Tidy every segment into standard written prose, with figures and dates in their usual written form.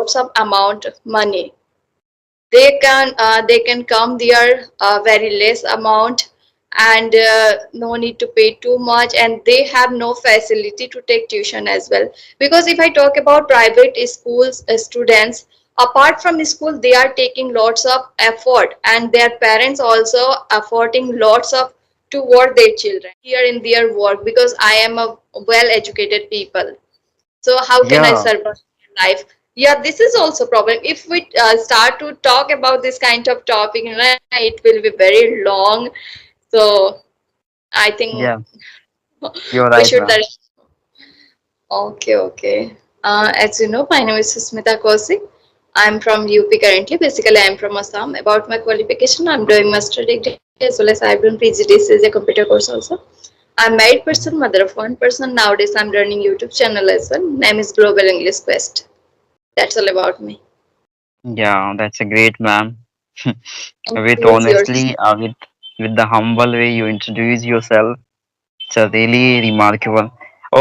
lots of amount of money. They can come there very less amount, and no need to pay too much, and they have no facility to take tuition as well. Because if I talk about private schools students, apart from school they are taking lots of effort, and their parents also affording lots of toward their children here in their work, because I am a well educated people, so how can I Yeah, survive life? Yeah, this is also problem. If we start to talk about this kind of topic, it will be very long. So I think yeah, you're we right, should. ma'am. Okay, okay. As you know, my name is Susmita Kaushik. I'm from UP currently. Basically, I'm from Assam. About my qualification, I'm doing master degree as well as I've done PGDC as a computer course also. I'm married person, Mhm. mother of one person. Nowadays, I'm running YouTube channel as well. Name is Global English Quest. That's all about me. Yeah, that's a great, ma'am. With Who's yours? honestly, with the humble way you introduce yourself, it's a really remarkable.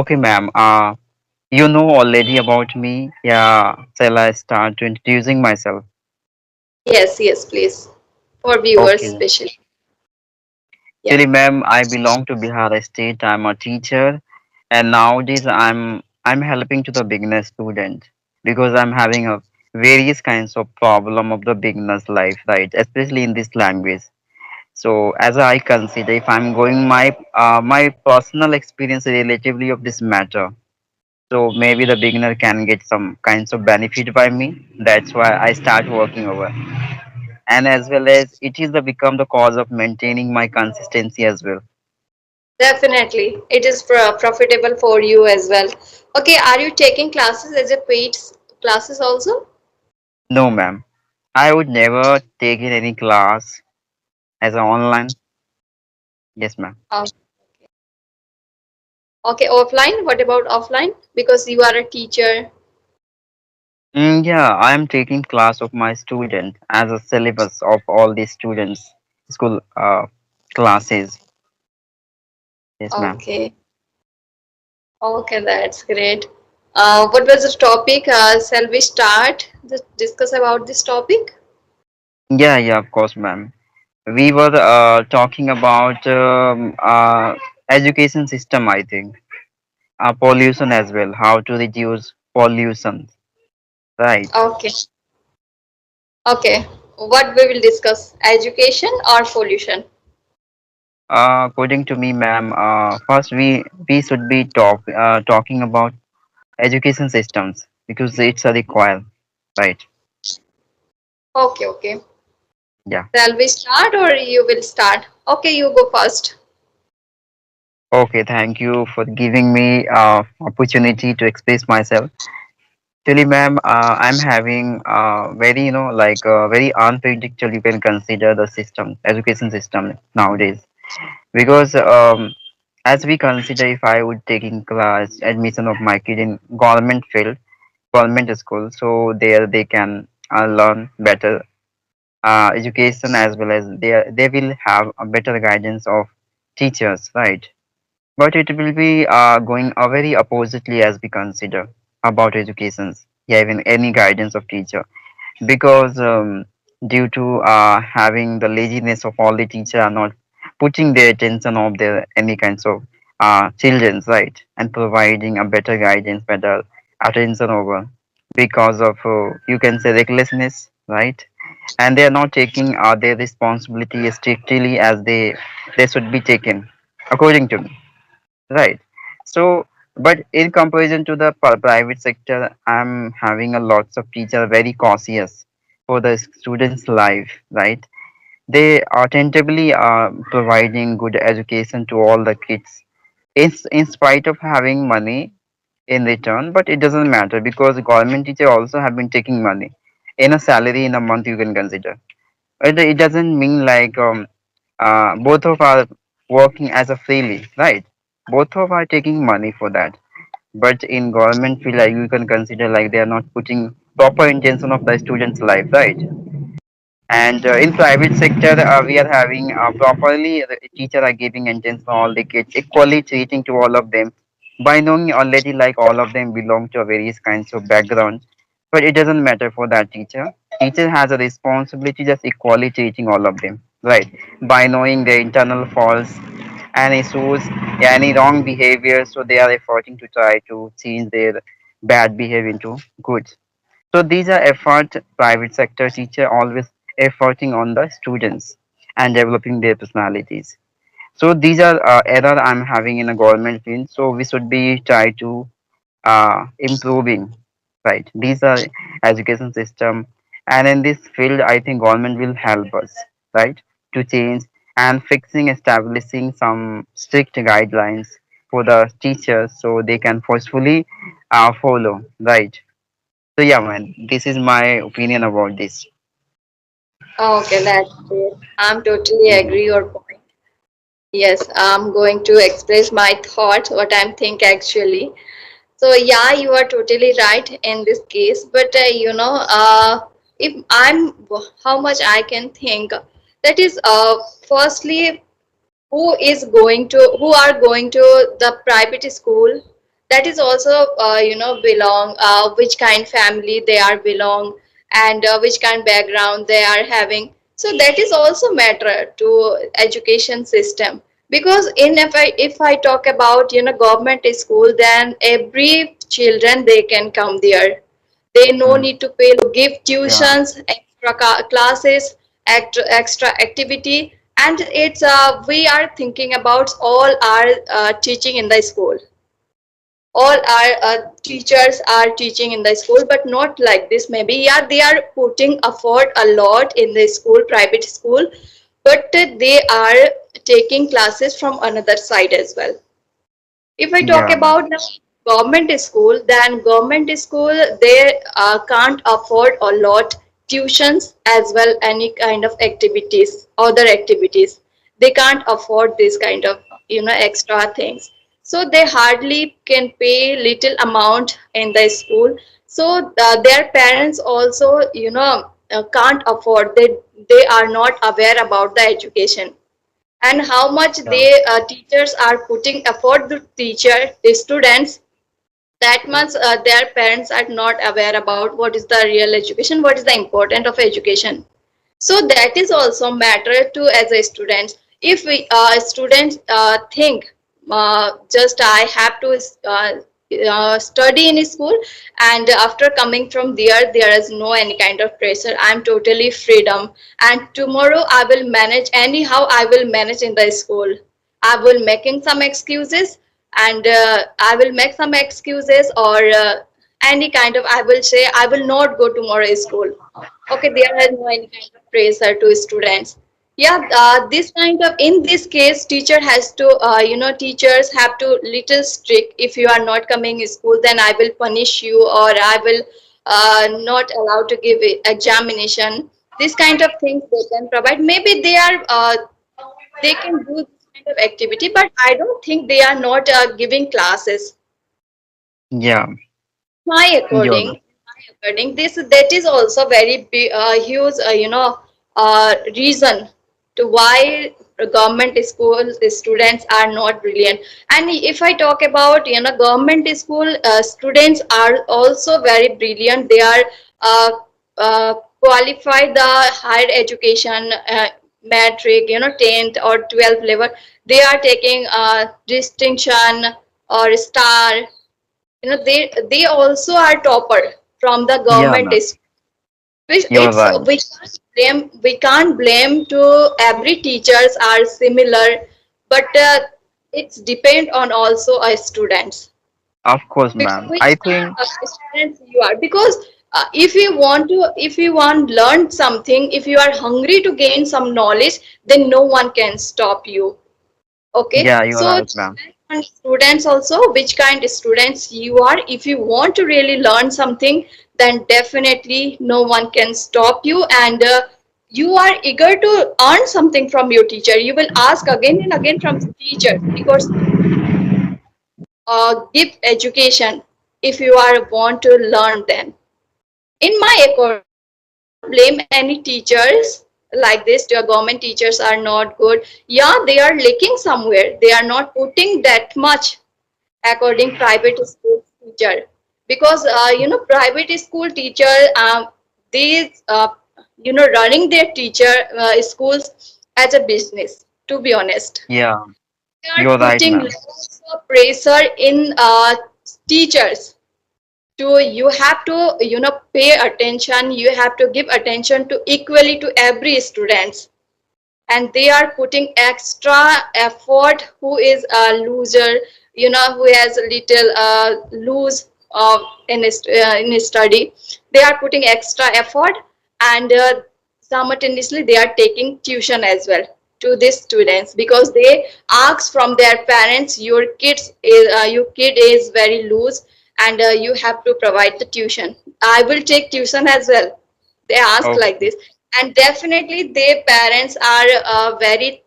Okay, ma'am. You know already about me. Yeah, shall I start to introducing myself? Yes, yes, please. For viewers, Okay. especially. Yeah. Actually, ma'am, I belong to Bihar State. I'm a teacher, and nowadays I'm helping to the beginner student because I'm having a various kinds of problem of the beginner's life, right? Especially in this language. So, as I consider, if I'm going my personal experience relatively of this matter, so maybe the beginner can get some kinds of benefit by me. That's why I start working over, and as well as it is the become the cause of maintaining my consistency as well. Definitely. It is profitable for you as well. Okay, are you taking classes as a paid classes also? No, ma'am. I would never take in any class as an online. Yes, ma'am. Uh, okay, offline? What about offline? Because you are a teacher. Yeah, I am taking class of my student as a syllabus of all the students school classes. Yes, ma'am. Okay. Okay, that's great. What was the topic? Shall we start to discuss about this topic? Yeah, yeah, of course, ma'am. We were talking about education system, I think. Pollution as well. How to reduce pollution, right? Okay. Okay. What we will discuss? Education or pollution? According to me, ma'am, first we should be talking about education systems because it's a require, right? Okay, okay. Yeah. Shall we start or you will start? Okay, you go first. Okay. Thank you for giving me opportunity to express myself. Actually, ma'am, I'm having very like very unpredictable. You can consider the system, education system nowadays because as we consider if I would taking class admission of my kid in government field, government school, so there they can learn better education as well as they will have a better guidance of teachers, right? But it will be going very oppositely as we consider about educations, yeah, even any guidance of teacher, because due to having the laziness of all the teacher are not putting their attention of their any kinds of children's, right, and providing a better guidance, better attention over because of you can say recklessness, right, and they are not taking their responsibility as strictly as they should be taken according to me, right? So but in comparison to the private sector, I'm having a lots of teacher very cautious for the students life, right? They attentively are providing good education to all the kids in spite of having money in return, but it doesn't matter because government teacher also have been taking money in a salary in a month, you can consider it doesn't mean like both of are working as a freely, right? Both of are taking money for that, but in government feel like you can consider like they are not putting proper intention of the student's life, right? And in private sector, we are having properly the teacher are giving intention to all the kids, equally treating to all of them by knowing already like all of them belong to various kinds of background, but it doesn't matter for that teacher. Teacher has a responsibility just equally teaching all of them, right? By knowing their internal faults and issues, any wrong behavior, so they are efforting to try to change their bad behavior into good. So these are effort private sector teacher always efforting on the students and developing their personalities. So these are error I'm having in a government field. So we should be try to improving, right? These are education system, and in this field I think government will help us, right, to change and fixing, establishing some strict guidelines for the teachers so they can forcefully follow, right? So yeah, man, this is my opinion about this. Okay, that's great. I'm totally Mhm. agree your point. Yes, I'm going to express my thought, what I'm think actually. So yeah, you are totally right in this case. But if I'm how much I can think, that is firstly who are going to the private school, that is also belong which kind family they are belong, and which kind background they are having. So that is also matter to education system. Because in if I talk about government school, then every children they can come there. They no Mm, need to pay to give yeah, tuitions, extra classes, extra activity, and it's we are thinking about all our teaching in the school. All our teachers are teaching in the school, but not like this. Maybe yeah, they are putting effort a lot in the school, private school, but they are taking classes from another side as well. If I talk yeah, man. about the government school, then government school they can't afford a lot tuitions as well any kind of activities, other activities. They can't afford this kind of extra things. So they hardly can pay little amount in the school. So their parents also can't afford. They are not aware about the education and how much Yeah, they teachers are putting effort to teacher the students, that much their parents are not aware about what is the real education, what is the important of education. So that is also matter to as a student. If we students think just I have to study in school, and after coming from there is no any kind of pressure, I'm totally freedom, and tomorrow I will manage anyhow, I will manage in the school. I will making some excuses, and I will make some excuses, or any kind of, I will say I will not go tomorrow school. Okay, there is no any kind of pressure to students. Yeah, this kind of, in this case teacher has to teachers have to little strict. If you are not coming to school, then I will punish you, or I will not allow to give examination. This kind of things they can provide. Maybe they can do this kind of activity, but I don't think they are not giving classes. yeah, My you're according, right. this that is also very big, huge reason to why government school students are not brilliant. And if I talk about government school students are also very brilliant. They are uh, qualified the higher education, metric, 10th or 12th level. They are taking distinction or star. They also are topper from the Yeah, government man, school. Which you're it's right. we can't blame to every teachers are similar, but it's depend on also our students. Of course, Because ma'am. which I kind think, of students you are. Because if you want learn something, if you are hungry to gain some knowledge, then no one can stop you. Okay, yeah, you're so right, ma'am. depends on students also, which kind of students you are. If you want to really learn something, then definitely no one can stop you, and you are eager to earn something from your teacher. You will ask again and again from teachers, because give education if you are want to learn them. In my according, I cannot blame any teachers like this. Your government teachers are not good. Yeah, they are lacking somewhere. They are not putting that much according private school teacher. because private school teacher, they running their teacher schools as a business, to be honest. Yeah, They are you're right, putting ma'am. lots of pressure in teachers to, you have to pay attention, you have to give attention to equally to every students, and they are putting extra effort. Who is a loser, who has a little lose in his study, they are putting extra effort, and simultaneously they are taking tuition as well to these students, because they ask from their parents, your kid is very loose, and you have to provide the tuition, I will take tuition as well, they ask like Okay. this. And definitely their parents are very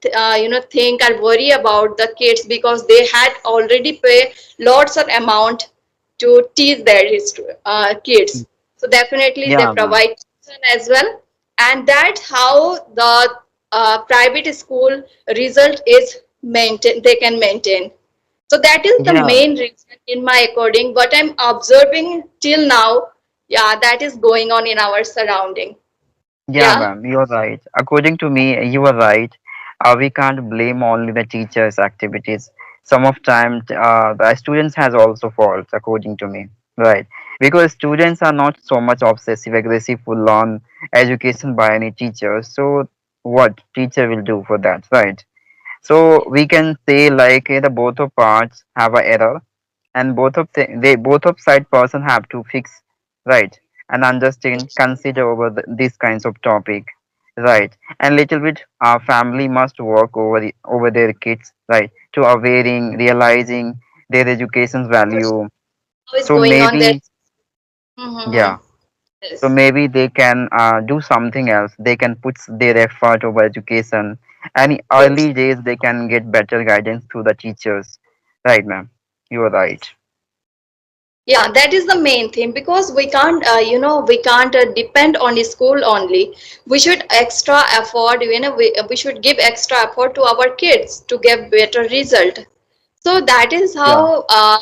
think or worry about the kids, because they had already pay lots of amount to teach their kids, so definitely they Yeah, ma'am. provide tuition as well. And that's how the private school result is maintain, they can maintain. So that is the Yeah, main reason in my according, what I'm observing till now. Yeah, that is going on in our surrounding. yeah, Yeah. ma'am, you're right. According to me, you are right. We can't blame only the teachers' activities. Some of time, the students has also faults, according to me, right? Because students are not so much obsessive, aggressive, full on education by any teacher. So, what teacher will do for that, right? So we can say like the both of parts have a error, and they both of side person have to fix, right, and understand, consider over these kinds of topic, right, and little bit our family must work over their kids, right, to awareing, realizing their education's value. How is So going on there? maybe, Mm-hmm. yeah, so Yes. maybe they can do something else. They can put their effort over education, and Yes. early days they can get better guidance through the teachers. Right, ma'am. You are right. Yeah, that is the main thing, because we can't, we can't depend on the school only. We should extra effort, we should give extra effort to our kids to get better result. So that is Yeah. how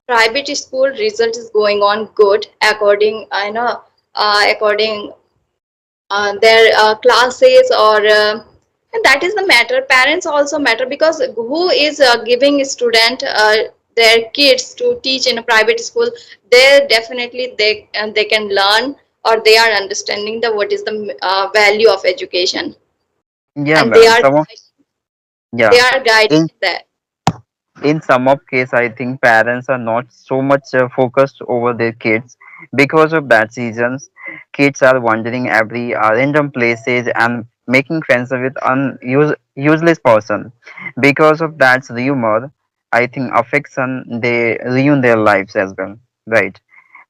private school result is going on good according, according their classes, or and that is the matter. Parents also matter, because who is giving student their kids to teach in a private school, they definitely they can learn, or they are understanding the what is the value of education, Yeah, and they ma'am. are, Yeah. they are guiding In that. in some of case, I think parents are not so much focused over their kids. Because of that reasons, kids are wandering every random places and making friends with useless person. Because of that rumor, I think affection, they ruin their lives as well, right?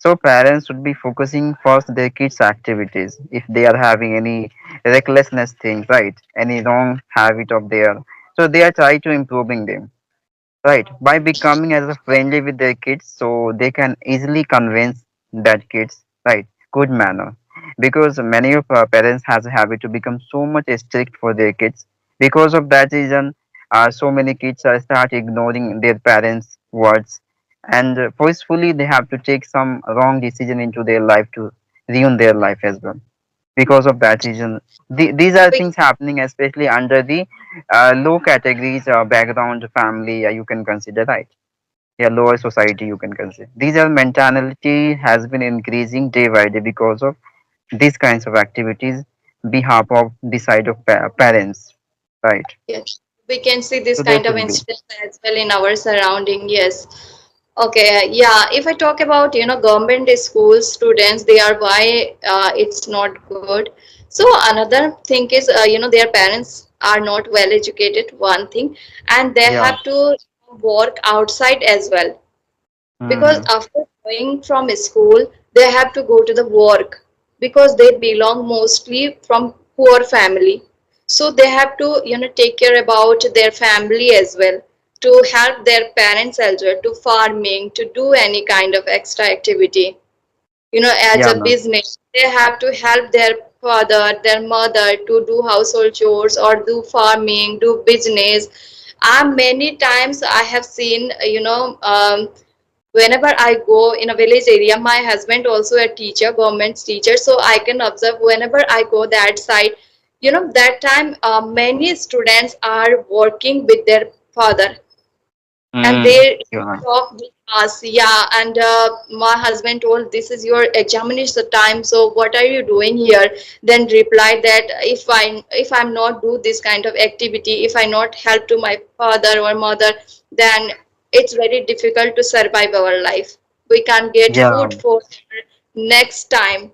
So parents should be focusing first their kids activities. If they are having any recklessness thing, right, any wrong habit of their, so they are trying to improving them, right, by becoming as a friendly with their kids, so they can easily convince that kids, right, good manner. Because many of our parents has a habit to become so much strict for their kids. Because of that reason, so many kids start ignoring their parents words, and forcefully they have to take some wrong decision into their life to ruin their life as well. Because of that reason, these are We, things happening especially under the low categories, background family, you can consider, right, yeah, lower society you can consider. These are mentality has been increasing day by day because of these kinds of activities behalf of the side of parents, right. yes, we can see this So there kind of should be, incidents as well in our surrounding. Yes. Okay, yeah. If I talk about, government school students, they are why it's not good. So another thing is, their parents are not well educated. One thing, and they yeah. have to work outside as well, because Hmm. after going from school, they have to go to the work, because they belong mostly from poor family. So they have to, take care about their family as well, to help their parents as well, to farming, to do any kind of extra activity, as Yeah, a ma'am. business. They have to help their father, their mother to do household chores, or do farming, do business. Many times I have seen, whenever I go in a village area, my husband also a teacher, government teacher, so I can observe whenever I go that side, that time many students are working with their father, and Mm, they you're right. talk with us. Yeah, and my husband told, this is your examination time, so what are you doing here? Then replied that if I'm not do this kind of activity, if I not help to my father or mother, then it's very difficult to survive our life. We can't get Yeah, food for next time.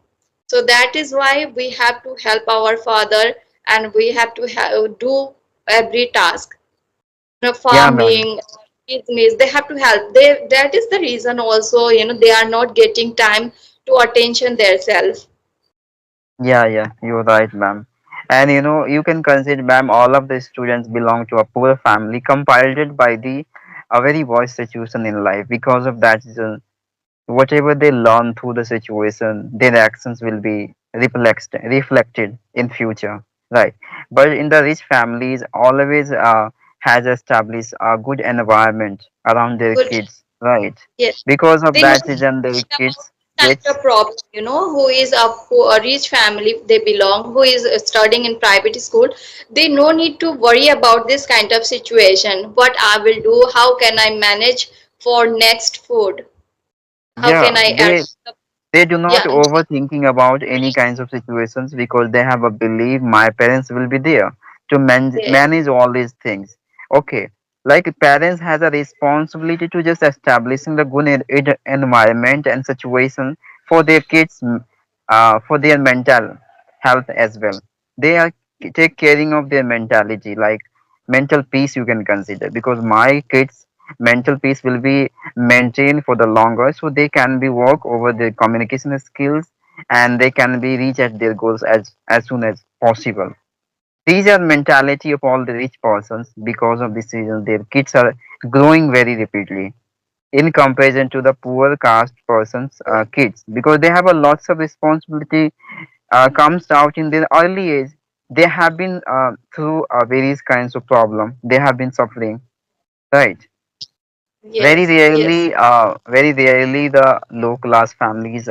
So that is why we have to help our father, and we have to do every task, yeah, ma'am. farming, business. They have to help. That is the reason also, they are not getting time to attention themselves. Yeah, yeah, you're right, ma'am. And you can consider, ma'am, all of the students belong to a poor family compiled by the a very worst situation in life. Because of that reason, whatever they learn through the situation, their actions will be reflected in future, right? But in the rich families, always has established a good environment around their Good. kids, right? Yes. Because of They know that reason, their about kids this kind gets of problem, who is a rich family they belong, who is studying in private school. They no need to worry about this kind of situation. What I will do, how can I manage for next food? How yeah can I earn? they do not Yeah, overthinking about any kinds of situations because they have a belief my parents will be there to yes, manage all these things. Okay, like parents has a responsibility to just establishing the good environment and situation for their kids, for their mental health as well. They are take caring of their mentality, like mental peace you can consider, because my kids mental peace will be maintained for the longer so they can be work over their communication skills and they can be reach at their goals as soon as possible. These are mentality of all the rich persons. Because of this reason their kids are growing very rapidly in comparison to the poor caste persons kids, because they have a lots of responsibility comes out in their early age. They have been through various kinds of problem they have been suffering, right? Very yes, yes. rarely, the low class families,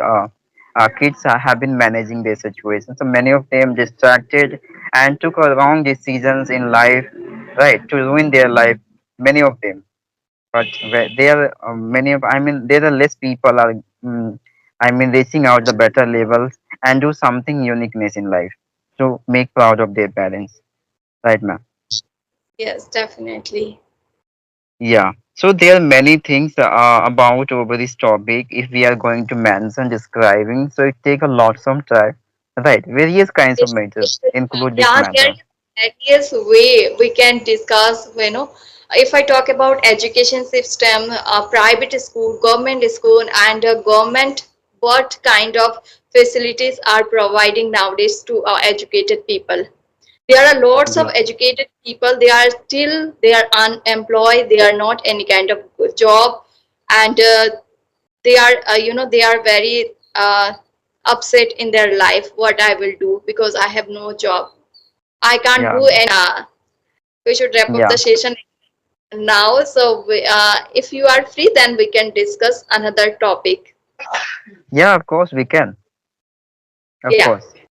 kids have been managing their situation. So many of them distracted and took wrong decisions in life, right, to ruin their life. Many of them, but there are many of. I mean, there are less people are. Reaching out the better levels and do something uniqueness in life to make proud of their parents, right, ma'am? Yes, definitely. Yeah. So there are many things about over this topic. If we are going to mention describing, so it take a lot of time. Right. Various kinds of matters include this Yeah, there matter. is various way we can discuss, if I talk about education system, private school, government school, and government, what kind of facilities are providing nowadays to educated people. There are lots of Yeah. educated people, they are unemployed, they are not any kind of good job, and they are very upset in their life, what I will do because I have no job, I can't Yeah. do any. We should wrap up Yeah. the session now. So, if you are free, then we can discuss another topic. Yeah. Of course we can. Of Yeah. course.